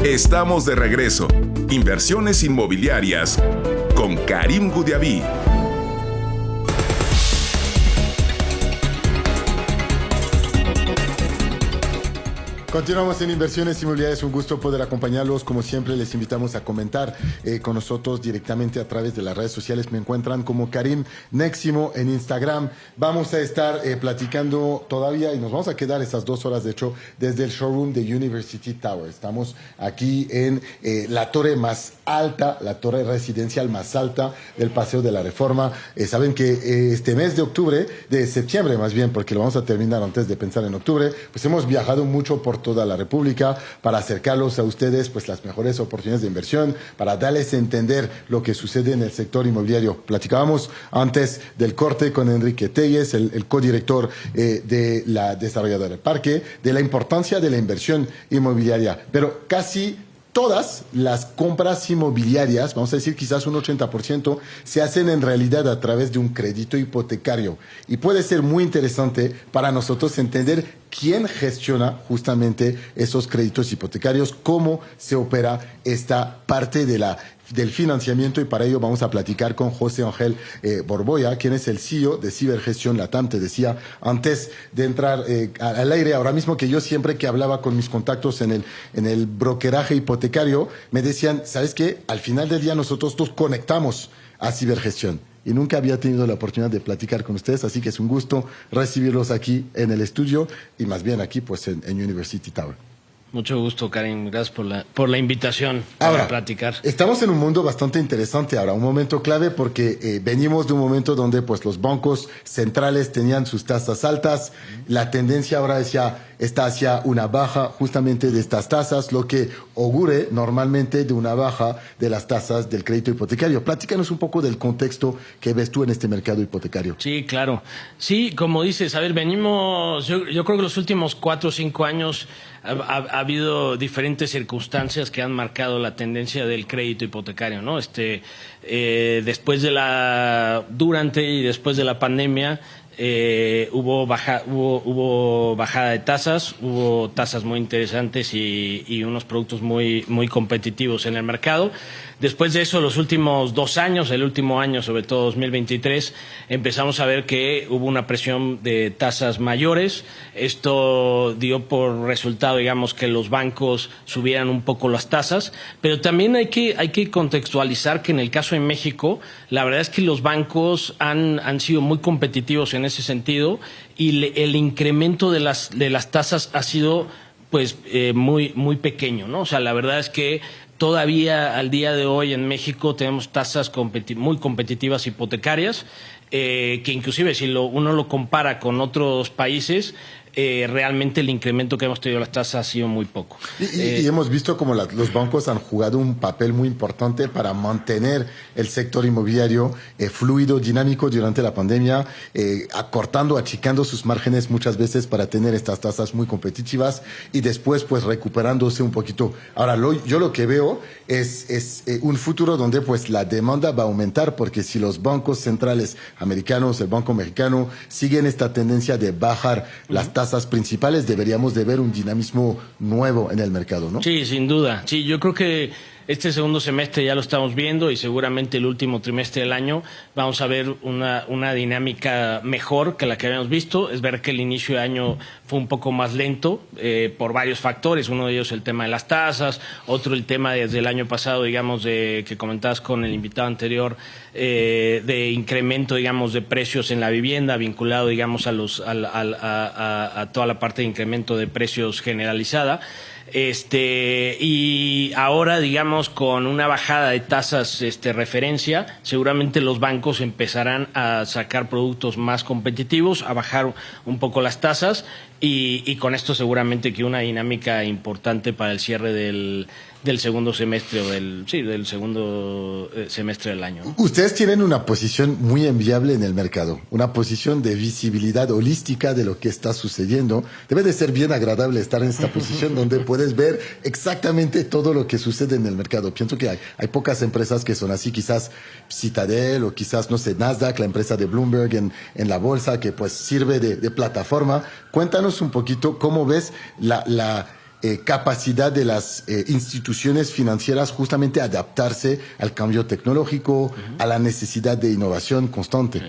Estamos de regreso. Inversiones inmobiliarias con Karim Goudiaby. Continuamos en Inversiones Inmobiliarias, un gusto poder acompañarlos. Como siempre, les invitamos a comentar con nosotros directamente a través de las redes sociales. Me encuentran como Karim Neximo en Instagram. Vamos a estar platicando todavía y nos vamos a quedar esas 2 horas, de hecho, desde el showroom de University Tower. Estamos aquí en la torre más alta, la torre residencial más alta del Paseo de la Reforma. Saben que este mes de octubre, de septiembre más bien, porque lo vamos a terminar antes de pensar en octubre, pues hemos viajado mucho por toda la República para acercarlos a ustedes pues las mejores oportunidades de inversión, para darles a entender lo que sucede en el sector inmobiliario. Platicábamos antes del corte con Enrique Telles, el codirector de la desarrolladora del parque, de la importancia de la inversión inmobiliaria, pero casi todas las compras inmobiliarias, vamos a decir quizás un 80%, se hacen en realidad a través de un crédito hipotecario. Y puede ser muy interesante para nosotros entender quién gestiona justamente esos créditos hipotecarios, cómo se opera esta parte del financiamiento, y para ello vamos a platicar con José Ángel Borboya, quien es el CEO de Cibergestión Latam. Te decía antes de entrar al aire, ahora mismo, que yo siempre que hablaba con mis contactos en el brokeraje hipotecario, me decían, ¿sabes qué? Al final del día nosotros nos conectamos a Cibergestión. Y nunca había tenido la oportunidad de platicar con ustedes, así que es un gusto recibirlos aquí en el estudio y más bien aquí pues en University Tower. Mucho gusto, Karim. Gracias por la invitación para platicar. Estamos en un mundo bastante interesante ahora, un momento clave porque venimos de un momento donde pues los bancos centrales tenían sus tasas altas. La tendencia ahora está hacia una baja justamente de estas tasas, lo que augure normalmente de una baja de las tasas del crédito hipotecario. Platícanos un poco del contexto que ves tú en este mercado hipotecario. Sí, claro. Sí, como dices, a ver, venimos, yo creo que los últimos 4 o 5 años ha habido diferentes circunstancias que han marcado la tendencia del crédito hipotecario, ¿no? Después durante y después de la pandemia, hubo bajada de tasas, hubo tasas muy interesantes y unos productos muy, muy competitivos en el mercado. Después de eso, los últimos 2 años, el último año, sobre todo 2023, empezamos a ver que hubo una presión de tasas mayores. Esto dio por resultado, digamos, que los bancos subieran un poco las tasas, pero también hay que contextualizar que en el caso de México, la verdad es que los bancos han sido muy competitivos en ese sentido y el incremento de las tasas ha sido pues muy, muy pequeño, ¿no? O sea, la verdad es que todavía al día de hoy en México tenemos tasas muy competitivas hipotecarias, que inclusive si uno lo compara con otros países, realmente el incremento que hemos tenido de las tasas ha sido muy poco. Y hemos visto como los bancos han jugado un papel muy importante para mantener el sector inmobiliario fluido, dinámico durante la pandemia, achicando sus márgenes muchas veces para tener estas tasas muy competitivas y después pues recuperándose un poquito. Ahora, yo lo que veo es un futuro donde pues la demanda va a aumentar, porque si los bancos centrales americanos, el Banco Mexicano, siguen esta tendencia de bajar las tasas principales, deberíamos de ver un dinamismo nuevo en el mercado, ¿no? Sí, sin duda. Sí, yo creo que este segundo semestre ya lo estamos viendo y seguramente el último trimestre del año vamos a ver una dinámica mejor que la que habíamos visto. Es ver que el inicio de año fue un poco más lento por varios factores. Uno de ellos el tema de las tasas, otro el tema desde el año pasado, digamos, que comentabas con el invitado anterior, de incremento, digamos, de precios en la vivienda vinculado, digamos, a toda la parte de incremento de precios generalizada. Y ahora, digamos, con una bajada de tasas referencia, seguramente los bancos empezarán a sacar productos más competitivos, a bajar un poco las tasas y con esto seguramente que una dinámica importante para el cierre del segundo semestre o del segundo semestre del año. Ustedes tienen una posición muy enviable en el mercado, una posición de visibilidad holística de lo que está sucediendo. Debe de ser bien agradable estar en esta posición donde puedes ver exactamente todo lo que sucede en el mercado. Pienso que hay pocas empresas que son así, quizás Citadel o quizás, no sé, Nasdaq, la empresa de Bloomberg en la bolsa, que pues sirve de plataforma. Cuéntanos un poquito cómo ves capacidad de las instituciones financieras justamente adaptarse al cambio tecnológico, a la necesidad de innovación constante.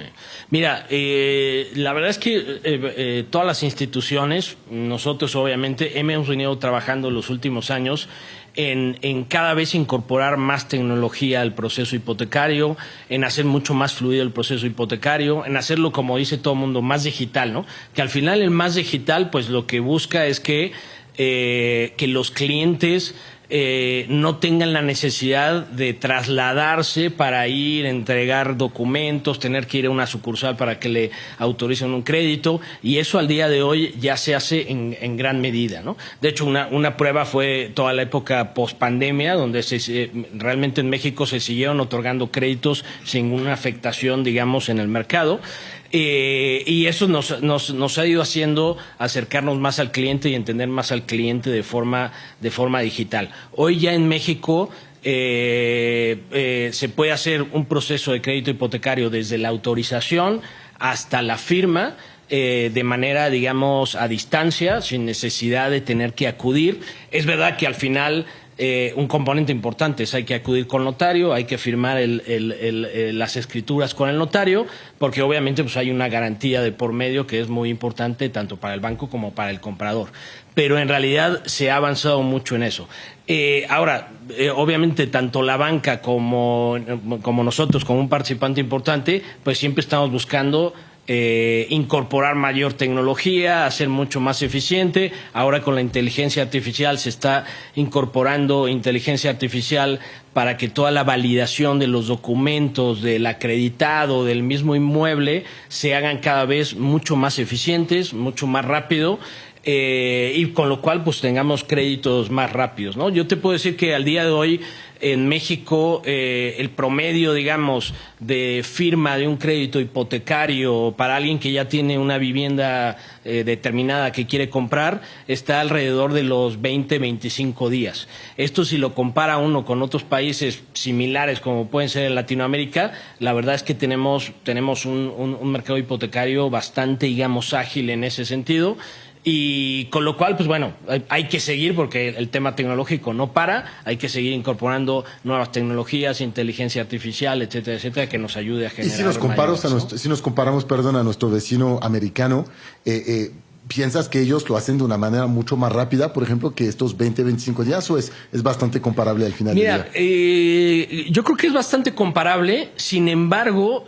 Mira, la verdad es que todas las instituciones, nosotros obviamente hemos venido trabajando los últimos años en cada vez incorporar más tecnología al proceso hipotecario, en hacer mucho más fluido el proceso hipotecario, en hacerlo, como dice todo el mundo, más digital, ¿no? Que al final el más digital, pues lo que busca es que los clientes no tengan la necesidad de trasladarse para ir a entregar documentos, tener que ir a una sucursal para que le autoricen un crédito, y eso al día de hoy ya se hace en gran medida, ¿no? De hecho, una prueba fue toda la época post-pandemia, donde realmente en México se siguieron otorgando créditos sin una afectación, digamos, en el mercado. Y eso nos ha ido haciendo acercarnos más al cliente y entender más al cliente de forma digital. Hoy ya en México se puede hacer un proceso de crédito hipotecario desde la autorización hasta la firma, de manera, digamos, a distancia, sin necesidad de tener que acudir. Es verdad que al final un componente importante es hay que acudir con notario, hay que firmar las escrituras con el notario, porque obviamente pues hay una garantía de por medio que es muy importante tanto para el banco como para el comprador. Pero en realidad se ha avanzado mucho en eso. Ahora, obviamente tanto la banca como nosotros, como un participante importante, pues siempre estamos buscando incorporar mayor tecnología, hacer mucho más eficiente. Ahora con la inteligencia artificial se está incorporando inteligencia artificial para que toda la validación de los documentos, del acreditado, del mismo inmueble, se hagan cada vez mucho más eficientes, mucho más rápido. Y con lo cual pues tengamos créditos más rápidos, ¿no? Yo te puedo decir que al día de hoy en México el promedio, digamos, de firma de un crédito hipotecario para alguien que ya tiene una vivienda determinada que quiere comprar está alrededor de los 20-25 días. Esto, si lo compara uno con otros países similares como pueden ser en Latinoamérica, la verdad es que tenemos un mercado hipotecario bastante, digamos, ágil en ese sentido. Y con lo cual, pues bueno, hay que seguir porque el tema tecnológico no para, hay que seguir incorporando nuevas tecnologías, inteligencia artificial, etcétera, etcétera, que nos ayude a generar. Y si nos comparamos, a nuestro vecino americano, ¿piensas que ellos lo hacen de una manera mucho más rápida, por ejemplo, que estos 20-25 días, o es bastante comparable al final del día? Yo creo que es bastante comparable. Sin embargo,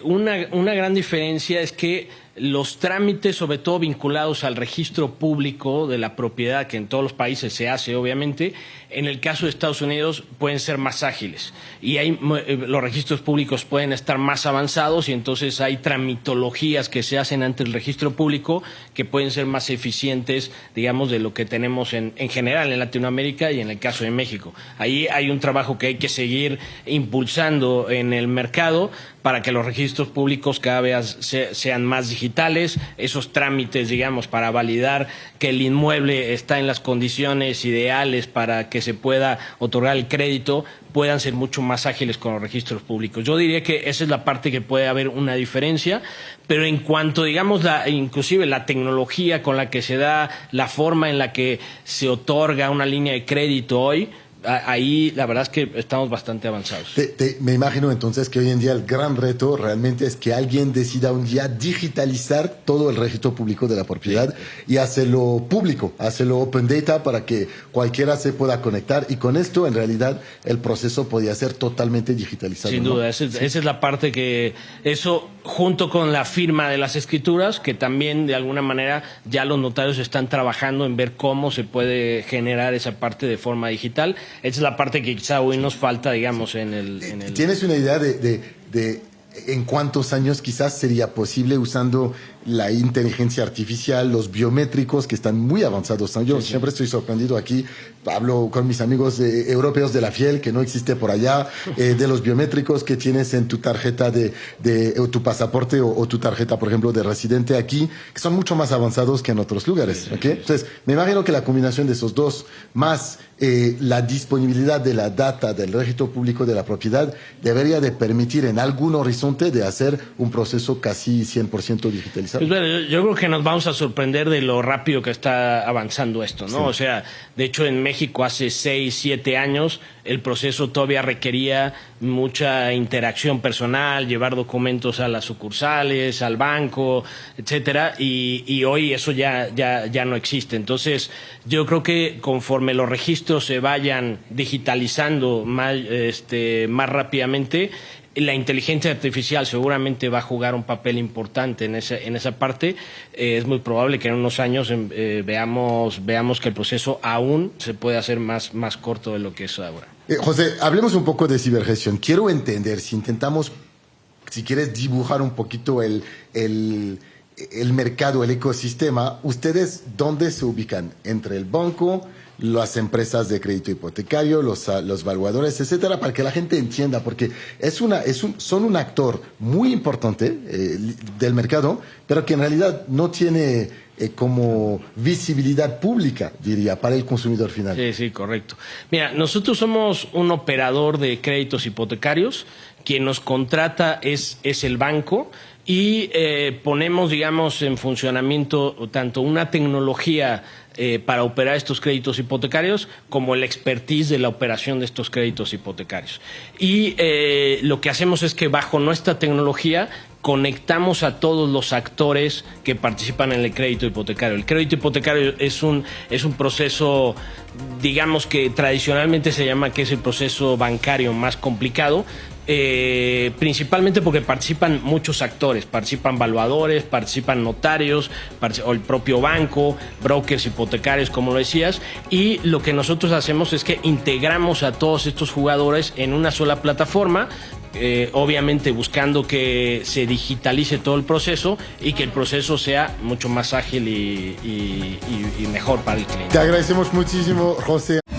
una gran diferencia es que los trámites, sobre todo vinculados al registro público de la propiedad, que en todos los países se hace, obviamente, en el caso de Estados Unidos pueden ser más ágiles y los registros públicos pueden estar más avanzados y entonces hay tramitologías que se hacen ante el registro público que pueden ser más eficientes, digamos, de lo que tenemos en general en Latinoamérica y en el caso de México. Ahí hay un trabajo que hay que seguir impulsando en el mercado para que los registros públicos cada vez sean más digitales, esos trámites, digamos, para validar que el inmueble está en las condiciones ideales para que se pueda otorgar el crédito, puedan ser mucho más ágiles con los registros públicos. Yo diría que esa es la parte que puede haber una diferencia, pero en cuanto, digamos, inclusive la tecnología con la que se da, la forma en la que se otorga una línea de crédito hoy, ahí la verdad es que estamos bastante avanzados. Me imagino entonces que hoy en día el gran reto realmente es que alguien decida un día digitalizar todo el registro público de la propiedad y hacerlo público, hacerlo open data para que cualquiera se pueda conectar, y con esto en realidad el proceso podría ser totalmente digitalizado. Sin duda, esa es la parte que eso, junto con la firma de las escrituras, que también de alguna manera ya los notarios están trabajando en ver cómo se puede generar esa parte de forma digital. Esa es la parte que quizá hoy nos falta, digamos, en el... ¿Tienes una idea de en cuántos años quizás sería posible usando la inteligencia artificial, los biométricos que están muy avanzados? Yo siempre estoy sorprendido aquí, hablo con mis amigos europeos de la Fiel, que no existe por allá, de los biométricos que tienes en tu tarjeta o tu pasaporte o tu tarjeta, por ejemplo, de residente aquí, que son mucho más avanzados que en otros lugares. ¿Okay? Entonces, me imagino que la combinación de esos dos, más la disponibilidad de la data del registro público de la propiedad, debería de permitir en algún horizonte de hacer un proceso casi 100% digitalizado. hacerlo? Pues bueno, yo creo que nos vamos a sorprender de lo rápido que está avanzando esto, ¿no? Sí. O sea, de hecho en México hace 6, 7 años el proceso todavía requería mucha interacción personal, llevar documentos a las sucursales, al banco, etcétera, y hoy eso ya no existe. Entonces, yo creo que conforme los registros se vayan digitalizando más rápidamente, la inteligencia artificial seguramente va a jugar un papel importante en esa parte. Es muy probable que en unos años veamos que el proceso aún se puede hacer más corto de lo que es ahora. José, hablemos un poco de cibergestión. Quiero entender, si intentamos, si quieres dibujar un poquito el mercado, el ecosistema, ¿ustedes dónde se ubican? ¿Entre el banco, las empresas de crédito hipotecario, los valuadores, etcétera, para que la gente entienda? Porque son un actor muy importante del mercado, pero que en realidad no tiene como visibilidad pública, diría, para el consumidor final. Sí, correcto. Mira, nosotros somos un operador de créditos hipotecarios. Quien nos contrata es el banco y ponemos, digamos, en funcionamiento tanto una tecnología para operar estos créditos hipotecarios como el expertise de la operación de estos créditos hipotecarios. Y lo que hacemos es que bajo nuestra tecnología conectamos a todos los actores que participan en el crédito hipotecario. El crédito hipotecario es un proceso, digamos, que tradicionalmente se llama que es el proceso bancario más complicado, principalmente porque participan muchos actores, participan valuadores, participan notarios, o el propio banco, brokers hipotecarios, como lo decías, y lo que nosotros hacemos es que integramos a todos estos jugadores en una sola plataforma, obviamente buscando que se digitalice todo el proceso y que el proceso sea mucho más ágil y mejor para el cliente. Te agradecemos muchísimo, José.